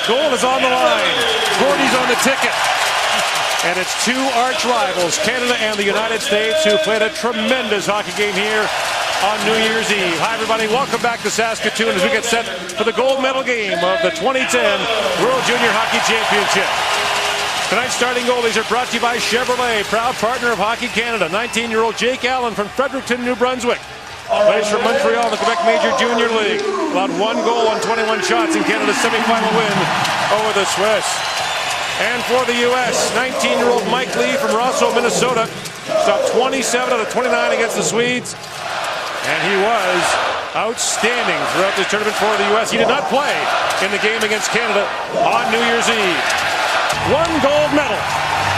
Gold is on the line. Gordy's on the ticket. And it's two arch rivals, Canada and the United States, who played a tremendous hockey game here on New Year's Eve. Hi, everybody. Welcome back to Saskatoon as we get set for the gold medal game of the 2010 World Junior Hockey Championship. Tonight's starting goalies are brought to you by Chevrolet, proud partner of Hockey Canada. 19-year-old Jake Allen from Fredericton, New Brunswick. Plays for Montreal in the Quebec Major Junior League. Allowed 1 goal on 21 shots in Canada's semifinal win over the Swiss. And for the U.S., 19-year-old Mike Lee from Rosso, Minnesota. Stopped 27 out of 29 against the Swedes. And he was outstanding throughout this tournament for the U.S. He did not play in the game against Canada on New Year's Eve. 1 gold medal,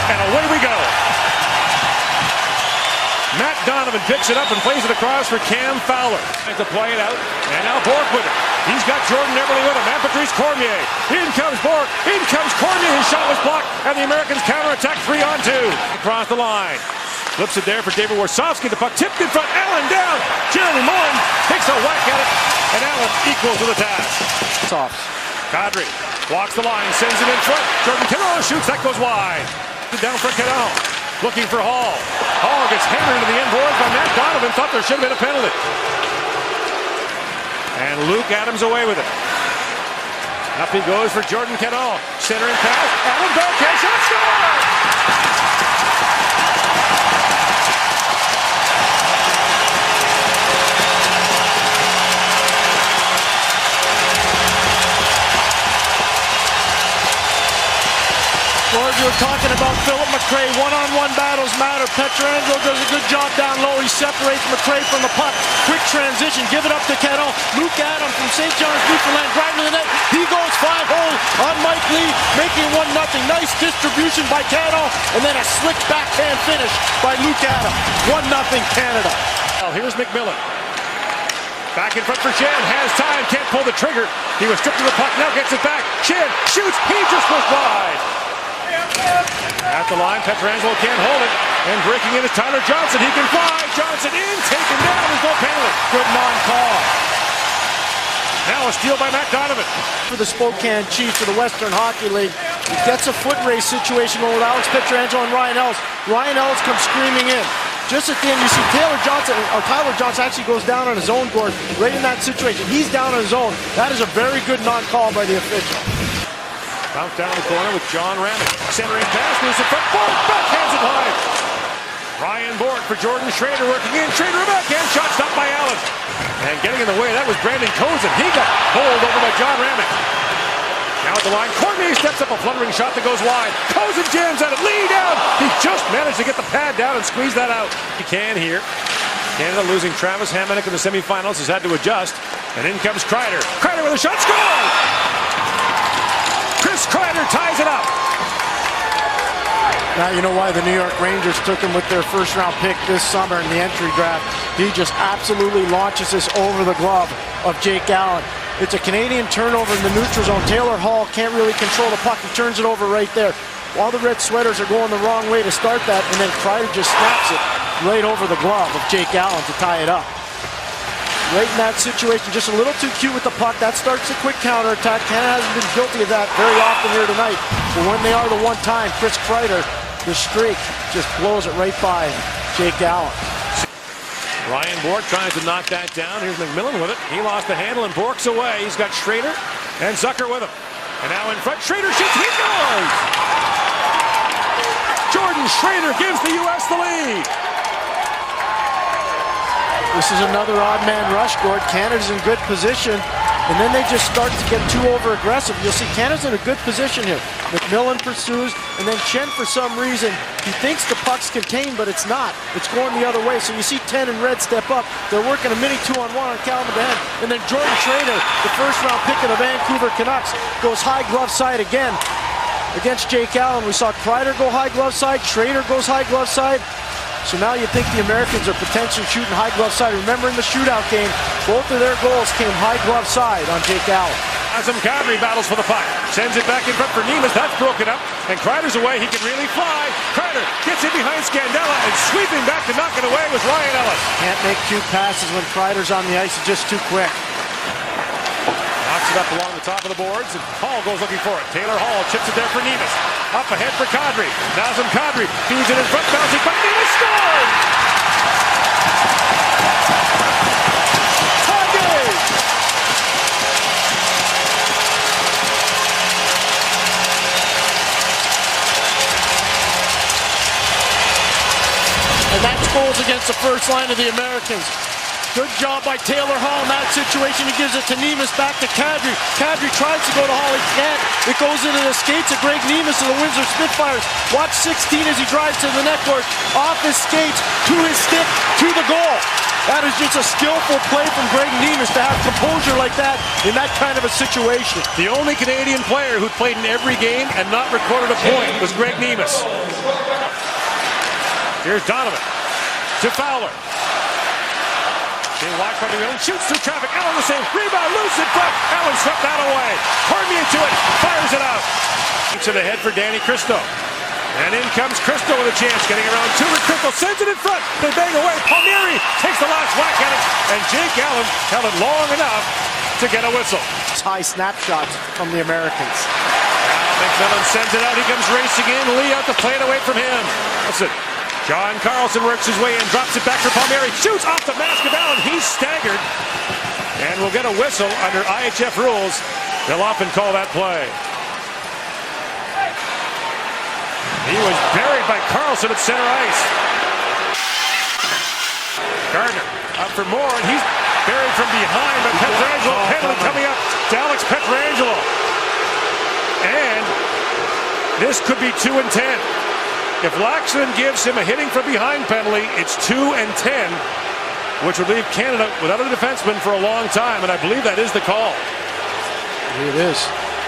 and away we go. Matt Donovan picks it up and plays it across for Cam Fowler. To play it out, and now Bourque with it. He's got Jordan Eberle with him, and Patrice Cormier. In comes Bourque, in comes Cormier, his shot was blocked, and the Americans counterattack 3-on-2. Across the line, flips it there for David Warsofsky, the puck tipped in front, Allen down. Jeremy Morin takes a whack at it, and Allen equals to the task. Soft. Kadri walks the line, sends it in front. Jordan Caron shoots, that goes wide. Down for Caron, looking for Hall. Hall gets hammered into the end boards by Matt Donovan. Thought there should have been a penalty. And Luke Adams away with it. Up he goes for Jordan Caron. Centering pass. Adam backhand shot, score! Lord, you were talking about Philip McRae. One-on-one battles matter. Pietrangelo does a good job down low. He separates McRae from the puck. Quick transition. Give it up to Caron. Luke Adams from St. John's, Newfoundland, driving to the net. He goes 5-hole on Mike Lee, making 1-0. Nice distribution by Caron, and then a slick backhand finish by Luke Adams. 1-0 Canada. Well, here's McMillan. Back in front for Shan. Has time. Can't pull the trigger. He was stripped of the puck. Now gets it back. Shan shoots. He just was wide. At the line, Pietrangelo can't hold it. And breaking in is Tyler Johnson. He can fly. Johnson in, taken down. There's no penalty. Good non-call. Now a steal by Matt Donovan. For the Spokane Chiefs of the Western Hockey League. He gets a foot race situation with Alex Pietrangelo and Ryan Ellis. Ryan Ellis comes screaming in. Just at the end, you see Tyler Johnson actually goes down on his own board right in that situation. He's down on his own. That is a very good non-call by the official. Bounce down the corner with John Ramick. Centering pass, moves in front. Bourque backhands it high. Ryan Bourque for Jordan Schrader working in. Schrader a backhand shot stopped by Allen. And getting in the way, that was Brandon Kozin. He got bowled over by John Ramick. Now at the line, Cormier steps up a fluttering shot that goes wide. Kozin jams at it. Lee down. He just managed to get the pad down and squeeze that out. He can here. Canada losing Travis Hamonic in the semifinals has had to adjust. And in comes Kreider. Kreider with a shot. Score! Chris Kreider ties it up. Now you know why the New York Rangers took him with their first-round pick this summer in the entry draft. He just absolutely launches this over the glove of Jake Allen. It's a Canadian turnover in the neutral zone. Taylor Hall can't really control the puck. He turns it over right there. While the Red Sweaters are going the wrong way to start that, and then Kreider just snaps it right over the glove of Jake Allen to tie it up. Right in that situation, just a little too cute with the puck. That starts a quick counterattack. Canada hasn't been guilty of that very often here tonight. But when they are the one time, Chris Kreider, the streak, just blows it right by Jake Allen. Ryan Bourque trying to knock that down. Here's McMillan with it. He lost the handle and Bourque's away. He's got Schrader and Zucker with him. And now in front, Schrader shoots. He goes! Jordan Schrader gives the U.S. the lead. This is another odd man rush, Gord. Canada's in good position, and then they just start to get too over-aggressive. You'll see Canada's in a good position here. McMillan pursues, and then Chen, for some reason, he thinks the puck's contained, but it's not. It's going the other way. So you see 10 and Red step up. They're working a mini 2-on-1 on Calvin DeHaan. And then Jordan Schrader, the first-round pick of the Vancouver Canucks, goes high glove side again against Jake Allen. We saw Kreider go high glove side. Schrader goes high glove side. So now you think the Americans are potentially shooting high glove side. Remember in the shootout game, both of their goals came high glove side on Jake Allen. Some Kadri battles for the puck. Sends it back in front for Nemes. That's broken up. And Kreider's away. He can really fly. Kreider gets in behind Scandella and sweeping back to knock it away with Ryan Ellis. Can't make cute passes when Kreider's on the ice. It's just too quick. Knocks it up along the top of the boards, and Hall goes looking for it. Taylor Hall chips it there for Nemes. Up ahead for Kadri. Nazem Kadri feeds it in front, bouncing by Nemes. Scores! Tie game! And that's goals against the first line of the Americans. Good job by Taylor Hall in that situation. He gives it to Nemes, back to Kadri. Kadri tries to go to Hall, he can't. It goes into the skates of Greg Nemes of the Windsor Spitfires. Watch 16 as he drives to the net court, off his skates, to his stick, to the goal. That is just a skillful play from Greg Nemes to have composure like that in that kind of a situation. The only Canadian player who played in every game and not recorded a point was Greg Nemes. Here's Donovan to Fowler. Being wide from the middle, shoots through traffic. Allen the same. Rebound, loose in front. Allen swept that away. Cormier to it. Fires it out. To the head for Danny Cristo. And in comes Cristo with a chance. Getting around two with Cristo. Sends it in front. They bang away. Palmieri takes the last whack at it. And Jake Allen held it long enough to get a whistle. High snapshots from the Americans. Now McMillan sends it out. He comes racing in. Lee out to play it away from him. Listen. John Carlson works his way in, drops it back for Palmieri, shoots off the mask of Allen. He's staggered, and will get a whistle under IHF rules. They'll often call that play. He was buried by Carlson at center ice. Gardner up for more, and he's buried from behind by Pietrangelo. Penalty coming up to Alex Pietrangelo. And this could be 2 and 10. If Laxton gives him a hitting from behind penalty, it's 2 and 10, which would leave Canada without a defenseman for a long time, and I believe that is the call. It is.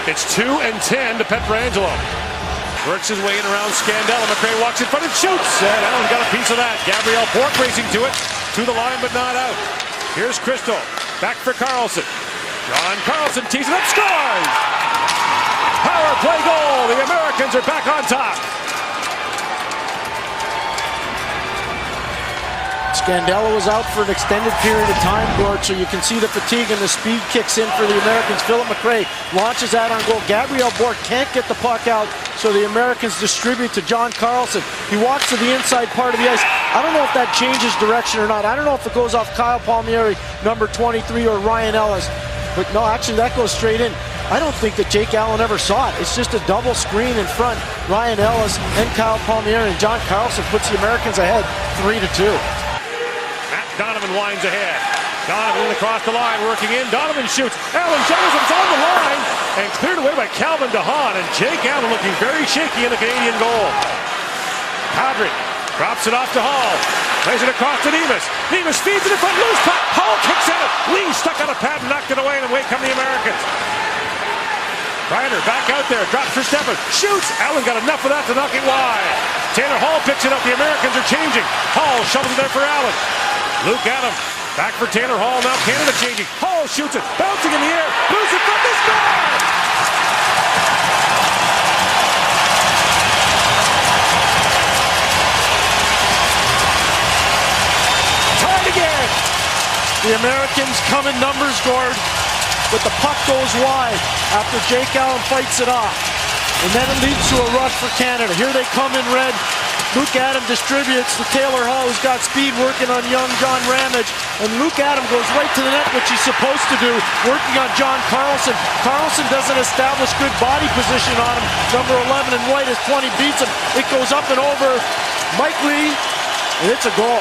It's 2 and 10 to Pietrangelo. Works his way in around Scandella. McRae walks in front and shoots, and Allen got a piece of that. Gabriel Bourque racing to it, to the line but not out. Here's Cristo, back for Carlson. John Carlson tees it up, scores! Power play goal. The Americans are back on top. Scandella was out for an extended period of time, Gord, so you can see the fatigue and the speed kicks in for the Americans. Philip McRae launches that on goal. Gabriel Bourque can't get the puck out, so the Americans distribute to John Carlson. He walks to the inside part of the ice. I don't know if that changes direction or not. I don't know if it goes off Kyle Palmieri, number 23, or Ryan Ellis. But no, actually that goes straight in. I don't think that Jake Allen ever saw it. It's just a double screen in front. Ryan Ellis and Kyle Palmieri, and John Carlson puts the Americans ahead 3-2. Donovan winds ahead. Donovan across the line, working in. Donovan shoots. Allen Jefferson's on the line and cleared away by Calvin DeHaan. And Jake Allen looking very shaky in the Canadian goal. Kadri drops it off to Hall. Plays it across to Nemes. Nemes feeds it in front. Loose puck. Hall kicks at it. Lee stuck on a pad and knocked it away. And away come the Americans. Reiner back out there. Drops for Stepan. Shoots. Allen got enough of that to knock it wide. Taylor Hall picks it up. The Americans are changing. Hall shovels it there for Allen. Luke Adams, back for Taylor Hall, now Canada changing. Hall shoots it, bouncing in the air, moves it from the score! Tied again! The Americans come in numbers, Gord, but the puck goes wide after Jake Allen fights it off. And then it leads to a rush for Canada. Here they come in red. Luke Adams distributes to Taylor Hall, who's got speed working on young John Ramage. And Luke Adams goes right to the net, which he's supposed to do, working on John Carlson. Carlson doesn't establish good body position on him. Number 11 in white as 20 beats him. It goes up and over Mike Lee, and it's a goal.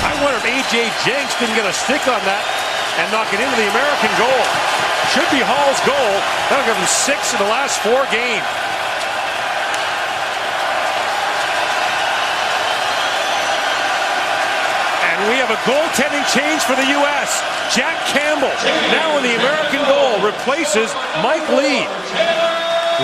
I wonder if A.J. Jenks didn't get a stick on that and knock it into the American goal. Should be Hall's goal. That'll give him 6 in the last 4 games. We have a goaltending change for the U.S. Jack Campbell, now in the American goal, replaces Mike Lee.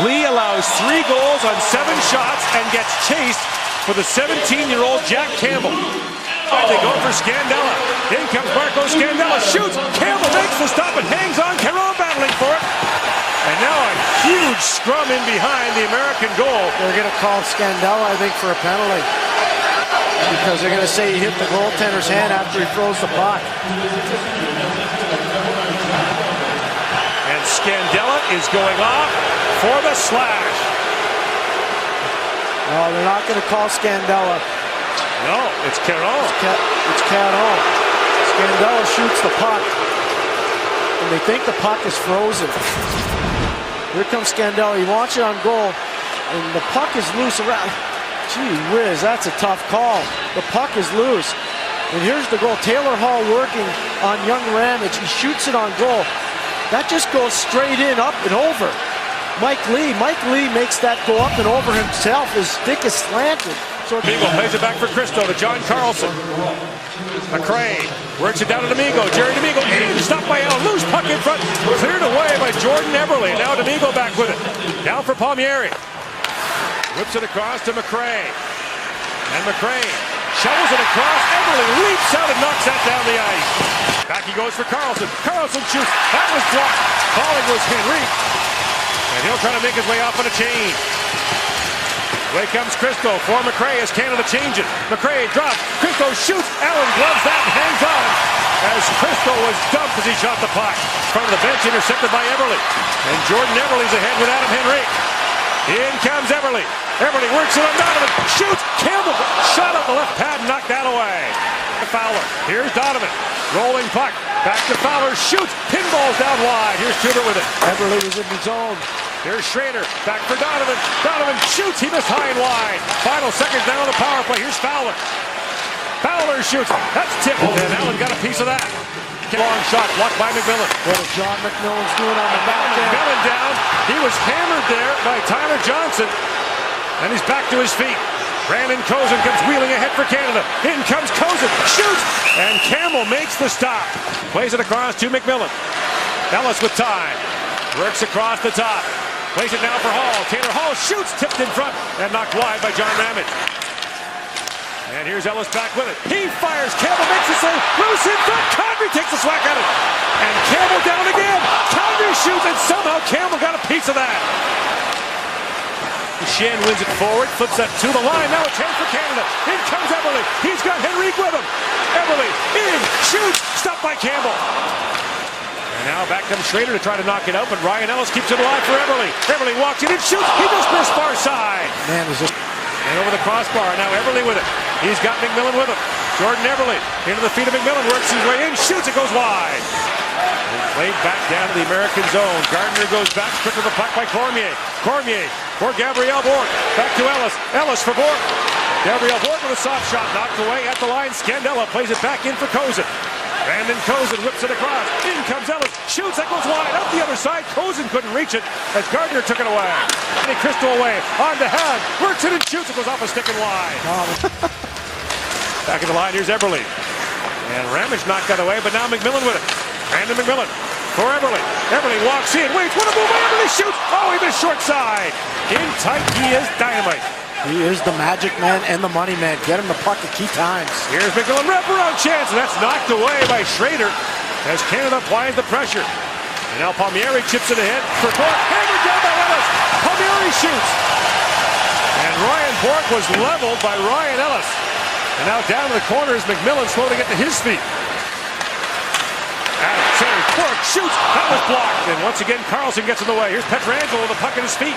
Lee allows 3 goals on 7 shots and gets chased for the 17-year-old Jack Campbell. They go for Scandella. In comes Marco Scandella, shoots. Campbell makes the stop and hangs on. Caron battling for it. And now a huge scrum in behind the American goal. They're going to call Scandella, I think, for a penalty. Because they're going to say he hit the goaltender's hand after he throws the puck. And Scandella is going off for the slash. No, they're not going to call Scandella. No, it's Caron. It's Caron. Scandella shoots the puck, and they think the puck is frozen. Here comes Scandella. He wants it on goal, and the puck is loose around. Gee whiz, that's a tough call. The puck is loose. And here's the goal. Taylor Hall working on young Ramage. He shoots it on goal. That just goes straight in, up and over. Mike Lee makes that go up and over himself. His stick is slanted. So Domingo plays it back for Cristo to John Carlson. McRae works it down to Domingo. Jerry Domingo stopped by Allen. Loose puck in front. Cleared away by Jordan Eberle. Now Domingo back with it. Down for Palmieri. Whips it across to McRae. And McRae shovels it across. Eberle leaps out and knocks that down the ice. Back he goes for Carlson. Carlson shoots. That was blocked. Falling was Henry. And he'll try to make his way off on a change. Away comes Cristo for McRae as Canada changes. McRae drops. Cristo shoots. Allen gloves that and hangs on. As Cristo was dumped as he shot the puck. In front of the bench, intercepted by Eberle. And Jordan Eberle's ahead with Adam Henry. In comes Eberle. Eberle works it on Donovan. Shoots. Campbell shot out the left pad and knocked that away. Fowler. Here's Donovan. Rolling puck. Back to Fowler. Shoots. Pinballs down wide. Here's Tudor with it. Eberle was in the zone. Here's Schrader. Back for Donovan. Donovan shoots. He missed high and wide. Final seconds down on the power play. Here's Fowler. Fowler shoots. That's tipped. And Allen got a piece of that. Long shot blocked by McMillan. What is John McMillan's doing on the back end? McMillan down. He was hammered there by Tyler Johnson. And he's back to his feet. Brandon Kozun comes wheeling ahead for Canada. In comes Kozun. Shoots. And Campbell makes the stop. Plays it across to McMillan. Ellis with time. Works across the top. Plays it now for Hall. Taylor Hall shoots. Tipped in front. And knocked wide by John Ramage. And here's Ellis back with it. He fires. Campbell makes the save. Loose in front. Condrey takes a swhack at it. And Campbell down again. Condrey shoots. And somehow Campbell got a piece of that. Shen wins it forward, flips that to the line. Now a chance for Canada. In comes Eberle. He's got Henrique with him. Eberle in, shoots, stopped by Campbell. And now back comes Schrader to try to knock it out, but Ryan Ellis keeps it alive for Eberle. Eberle walks in and shoots. He just missed far side. Man, is this... And over the crossbar. Now Eberle with it. He's got McMillan with him. Jordan Eberle into the feet of McMillan, works his way in, shoots. It goes wide. Played back down to the American zone. Gardner goes back, quick with the puck by Cormier. Cormier for Gabriel Bourque. Back to Ellis. Ellis for Bourque. Gabriel Bourque with a soft shot. Knocked away at the line. Scandella plays it back in for Kozun. Brandon Kozun whips it across. In comes Ellis. Shoots. That goes wide. Up the other side. Kozun couldn't reach it as Gardner took it away. And Crystal away. On to Hahn. Works it and shoots. It goes off a stick and wide. Back at the line. Here's Eberle. And Ramage knocked that away, but now McMillan with it. Brandon McMillan for Eberle. Eberle walks in, waits, what a move by Eberle, shoots! Oh, he missed short side. In tight, he is dynamite. He is the magic man and the money man. Get him the puck at key times. Here's McMillan, wraparound chance, and that's knocked away by Schrader as Canada applies the pressure. And now Palmieri chips it ahead for Bourque. Hammered down by Ellis. Palmieri shoots. And Ryan Bourque was leveled by Ryan Ellis. And now down to the corner is McMillan, slow to get to his feet. Out of center, Bourque shoots. That was blocked. And once again, Carlson gets in the way. Here's Pietrangelo with the puck at his feet.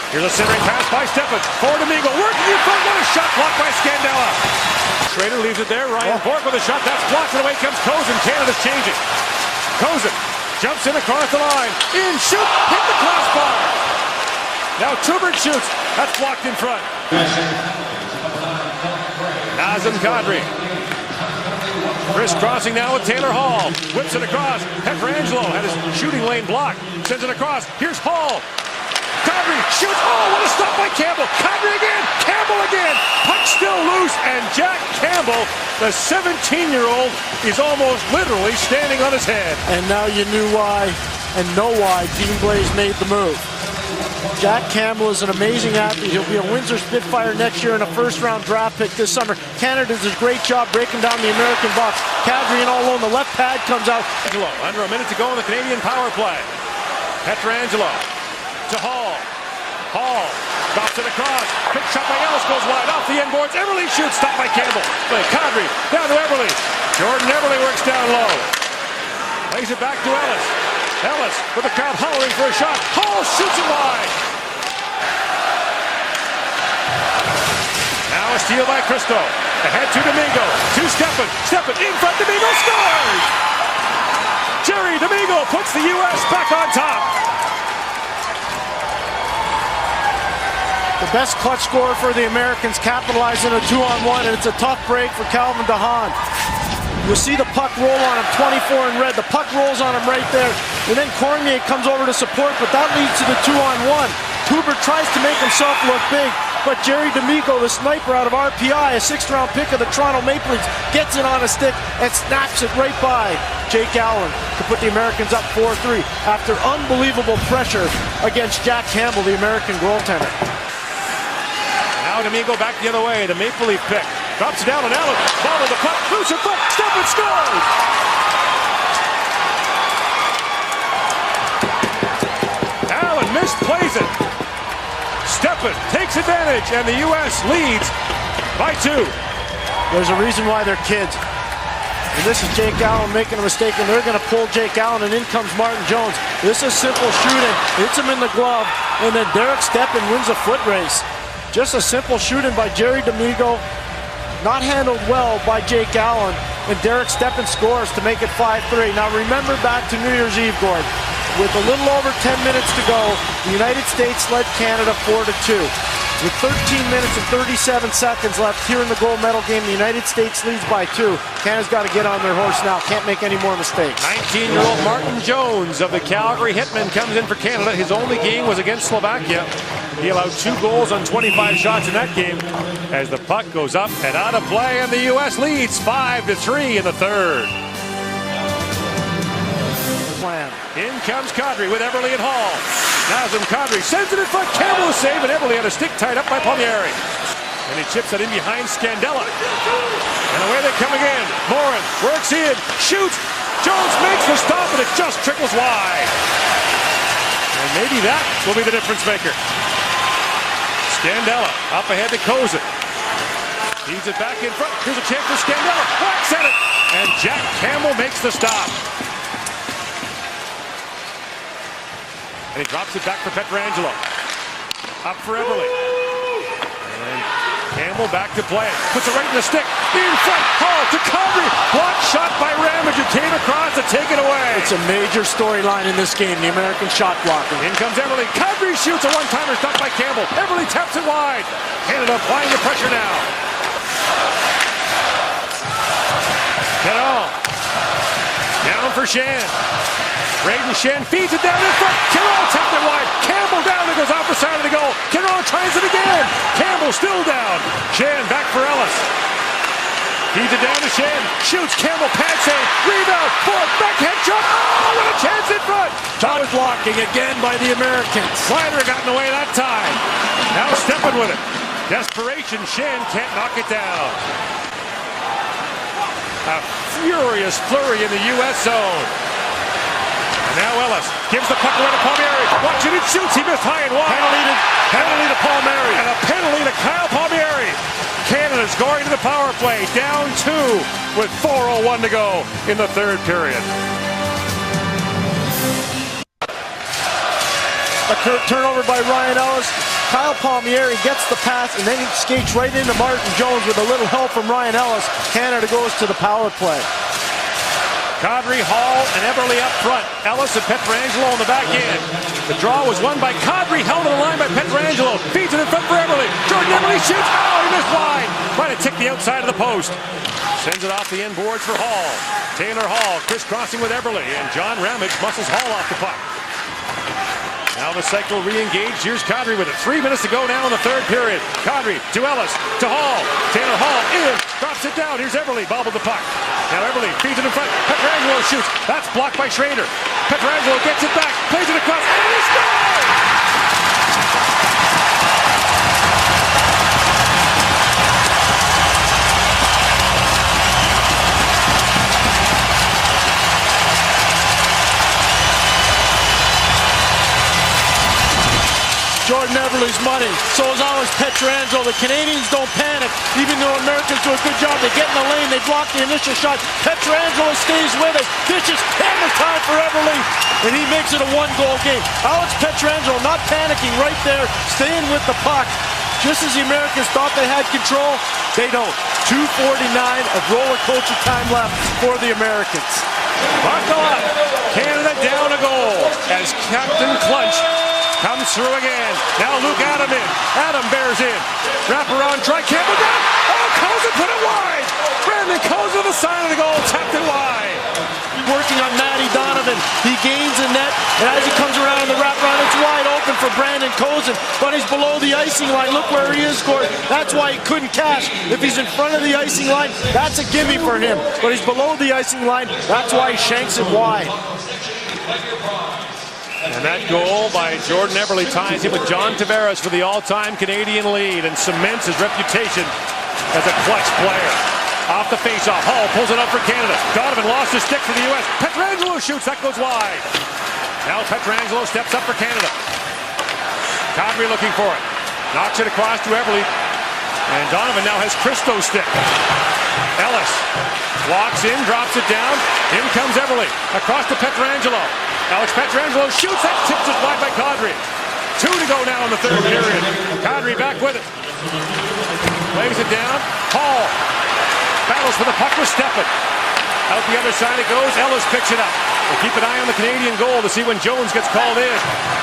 Here's a centering pass by Stepan. For Domingo, working in front. What a shot blocked by Scandella. Schrader leaves it there. Ryan Bourque with a shot. That's blocked. And away comes Kozun. Canada's changing. Kozun jumps in across the line. In, shoot, hit the crossbar. Now Tubert shoots. That's blocked in front. Nazem Kadri. Crisscrossing now with Taylor Hall. Whips it across. Pietrangelo had his shooting lane blocked. Sends it across. Here's Hall. Kadri shoots. Oh, what a stop by Campbell. Kadri again. Campbell again. Puck still loose. And Jack Campbell, the 17-year-old, is almost literally standing on his head. And now you knew why and know why Dean Blaze made the move. Jack Campbell is an amazing athlete. He'll be a Windsor Spitfire next year and a first-round draft pick this summer. Canada does a great job breaking down the American box. Kadri and all alone, the left pad comes out. Under a minute to go in the Canadian power play. Pietrangelo to Hall. Hall Drops it across. Big shot by Ellis, goes wide off the end boards. Everly shoots, stopped by Campbell. Kadri down to Everly. Jordan Everly works down low. Lays it back to Ellis. Ellis with the crowd hollering for a shot. Hall shoots it wide. Now a steal by Cristo. Ahead to Domingo. To Stepan. Stepan in front. Domingo scores! Jerry Domingo puts the U.S. back on top. The best clutch scorer for the Americans, capitalizing a 2-on-1, and it's a tough break for Calvin DeHaan. You'll see the puck roll on him, 24 in red. The puck rolls on him right there. And then Cormier comes over to support, but that leads to the 2-on-1. Huber tries to make himself look big, but Jerry Domingo, the sniper out of RPI, a 6th-round pick of the Toronto Maple Leafs, gets it on a stick and snaps it right by Jake Allen to put the Americans up 4-3 after unbelievable pressure against Jack Campbell, the American goaltender. Now Domingo back the other way. The Maple Leaf pick. Drops it down on Allen. Ball to the puck. Loose in front. Stepan scores! Allen misplays it. Stepan takes advantage, and the U.S. leads by 2. There's a reason why they're kids. And this is Jake Allen making a mistake, and they're going to pull Jake Allen, and in comes Martin Jones. This is simple shooting. Hits him in the glove, and then Derek Stepan wins a foot race. Just a simple shooting by Jerry Domingo. Not handled well by Jake Allen, and Derek Stepan scores to make it 5-3. Now remember back to New Year's Eve, Gord. With a little over 10 minutes to go, the United States led Canada 4-2. With 13 minutes and 37 seconds left here in the gold medal game, the United States leads by 2. Canada's got to get on their horse now. Can't make any more mistakes. 19-year-old Martin Jones of the Calgary Hitmen comes in for Canada. His only game was against Slovakia. He allowed 2 goals on 25 shots in that game as the puck goes up and out of play, and the U.S. leads 5-3 in the third. In comes Kadri with Everly and Hall. Nazem Kadri sends it in front. Campbell is saved, and Everly had a stick tied up by Palmieri. And he chips it in behind Scandella. And away they come again. Morin works in, shoots. Jones makes the stop, and it just trickles wide. And maybe that will be the difference maker. Scandella up ahead to Kozin. Feeds it back in front. Here's a chance for Scandella. Whacks at it. And Jack Campbell makes the stop. And he drops it back for Pietrangelo. Up for Everly. And Campbell back to play. Puts it right in the stick. In front. Hall to Kadri. Blocked shot by Ramage, who came across to take it away. It's a major storyline in this game, the American shot blocking. In comes Everly. Kadri shoots a one-timer stopped by Campbell. Everly taps it wide. Canada applying the pressure now. Carroll. Down for Shan. Braden Shen feeds it down in front. Carroll tapped it wide. Campbell down and goes off the side of the goal. Carroll tries it again. Campbell still down. Shen back for Ellis. Feeds it down to Shen. Shoots. Campbell pad save. Rebound. Fourth. Backhand shot. Oh, what a chance in front. Shot blocking again by the Americans. Slider got in the way that time. Now Stepan with it. Desperation. Shen can't knock it down. A furious flurry in the U.S. zone. Now Ellis gives the puck away to Palmieri. Watch it, it shoots. He missed high and wide. Penalty to Palmieri. And a penalty to Kyle Palmieri. Canada's going to the power play. Down 2 with 4:01 to go in the third period. A turnover by Ryan Ellis. Kyle Palmieri gets the pass, and then he skates right into Martin Jones with a little help from Ryan Ellis. Canada goes to the power play. Kadri, Hall, and Everly up front. Ellis and Pietrangelo on the back end. The draw was won by Kadri, held on the line by Pietrangelo. Feeds it in front for Everly. Jordan Everly shoots. Oh, he missed wide. Trying to tick the outside of the post. Sends it off the end boards for Hall. Taylor Hall crisscrossing with Everly, and John Ramage muscles Hall off the puck. Now the cycle re-engaged. Here's Kadri with it. 3 minutes to go now in the third period. Kadri to Ellis, to Hall. Taylor Hall in, drops it down. Here's Everly, bobbled the puck. Now Everly feeds it in front. Pietrangelo shoots. That's blocked by Schrader. Pietrangelo gets it back, plays it across, and he scores! Jordan Eberle's money. So is always Pietrangelo. The Canadians don't panic. Even though Americans do a good job, they get in the lane, they block the initial shot. Pietrangelo stays with it. Dishes, hammer time for Eberle. And he makes it a one-goal game. Alex Pietrangelo not panicking right there, staying with the puck. Just as the Americans thought they had control, they don't. 2:49 of roller coaster time left for the Americans. Buckle up. Canada down a goal as Captain Clunch comes through again. Now Luke Adam in. Adam bears in. Wrap around, try Campbell down. Oh, Cozen put it wide. Brandon Cozen to the side of the goal, tapped it wide. Working on Matty Donovan. He gains the net, and as he comes around the wraparound, it's wide open for Brandon Cozen, but he's below the icing line. Look where he is, Gord. That's why he couldn't cash. If he's in front of the icing line, that's a gimme for him. But he's below the icing line. That's why he shanks it wide. And that goal by Jordan Eberle ties him with John Tavares for the all-time Canadian lead and cements his reputation as a clutch player. Off the face-off, Hall pulls it up for Canada. Donovan lost his stick for the U.S. Pietrangelo shoots, that goes wide. Now Pietrangelo steps up for Canada. Kadri looking for it. Knocks it across to Eberle. And Donovan now has Christo's stick. Ellis walks in, drops it down. In comes Eberle. Across to Pietrangelo. Alex Pietrangelo shoots, that tips it wide by Kadri. 2 to go now in the third period. Kadri back with it. Lays it down. Hall battles for the puck with Steffen. Out the other side it goes. Ellis picks it up. We'll keep an eye on the Canadian goal to see when Jones gets called in.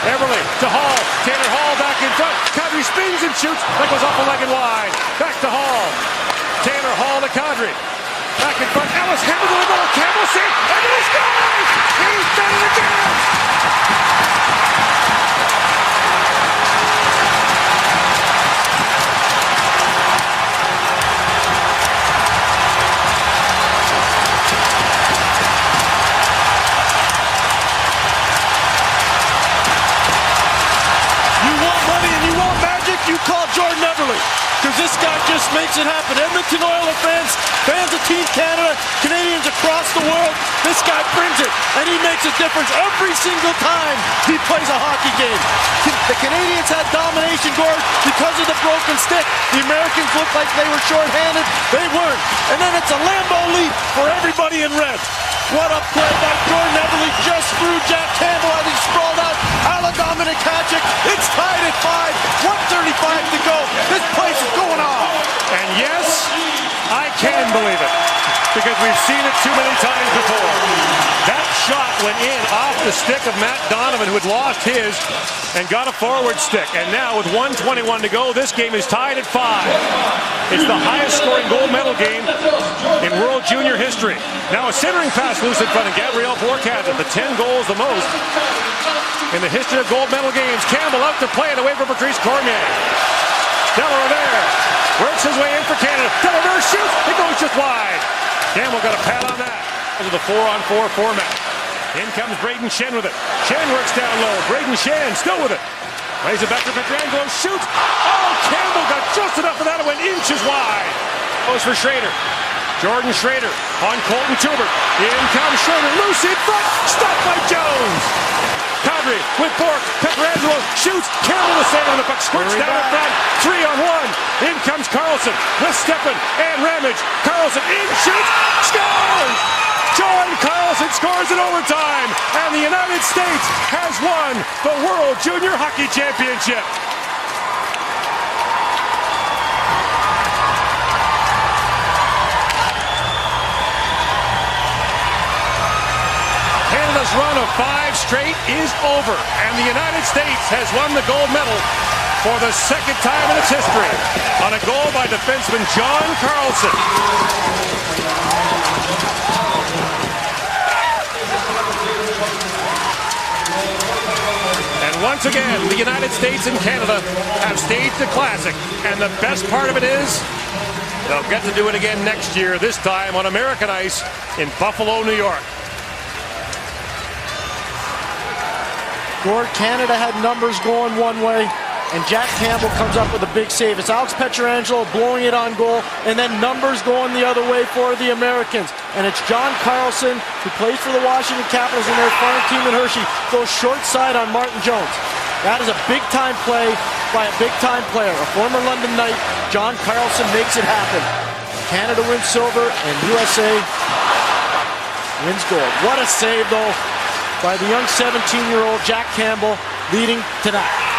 Eberle to Hall. Taylor Hall back in front. Kadri spins and shoots. That goes off the leg and wide. Back to Hall. Taylor Hall to Kadri. Back in front. Ellis hammered to the goal. Campbell saved. Eberle scores! He's done it again! You call Jordan Eberle, because this guy just makes it happen. Edmonton Oilers fans, fans of Team Canada, Canadians across the world, this guy brings it, and he makes a difference every single time he plays a hockey game. The Canadians had domination, Gord, because of the broken stick. The Americans looked like they were shorthanded. They weren't. And then it's a Lambeau leap for everybody in red. What a play by Jordan Eberle, just threw Jack Campbell as he sprawled out. Dominic Hatchick, it's tied at 5, 1:35 to go. This place is going off. And yes, I can believe it, because we've seen it too many times before. That shot went in off the stick of Matt Donovan, who had lost his and got a forward stick. And now with 1:21 to go, this game is tied at 5. It's the highest scoring gold medal game in World Junior history. Now a centering pass loose in front of Gabriel Bourque, the 10 goals the most in the history of gold medal games. Campbell out to play it away from Patrice Cormier. Delarivere works his way in for Canada. Delarivere shoots, it goes just wide. Campbell got a pat on that. This is the 4-on-4 format. In comes Braden Shen with it. Shen works down low. Braden Shen still with it. Lays it back to Pietrangelo, shoots. Oh, Campbell got just enough of that. It went inches wide. Goes for Schrader. Jordan Schrader on Colton Toubert. In comes Schrader, loose in front. Stopped by Jones. Kadri with Bourque. Pietrangelo shoots. Campbell the save on the puck. Squirts down in front. 3-on-1. In comes Carlson with Steffen and Ramage. Carlson in, shoots, scores! John Carlson scores in overtime, and the United States has won the World Junior Hockey Championship. Canada's run of 5 straight is over, and the United States has won the gold medal for the second time in its history on a goal by defenseman John Carlson. And once again, the United States and Canada have staged a classic, and the best part of it is they'll get to do it again next year, this time on American ice in Buffalo, New York. Gord, Canada had numbers going one way, and Jack Campbell comes up with a big save. It's Alex Pietrangelo blowing it on goal, and then numbers going the other way for the Americans. And it's John Carlson, who plays for the Washington Capitals in their farm team in Hershey, goes short side on Martin Jones. That is a big-time play by a big-time player. A former London Knight, John Carlson, makes it happen. Canada wins silver, and USA wins gold. What a save, though, by the young 17-year-old Jack Campbell, leading to that.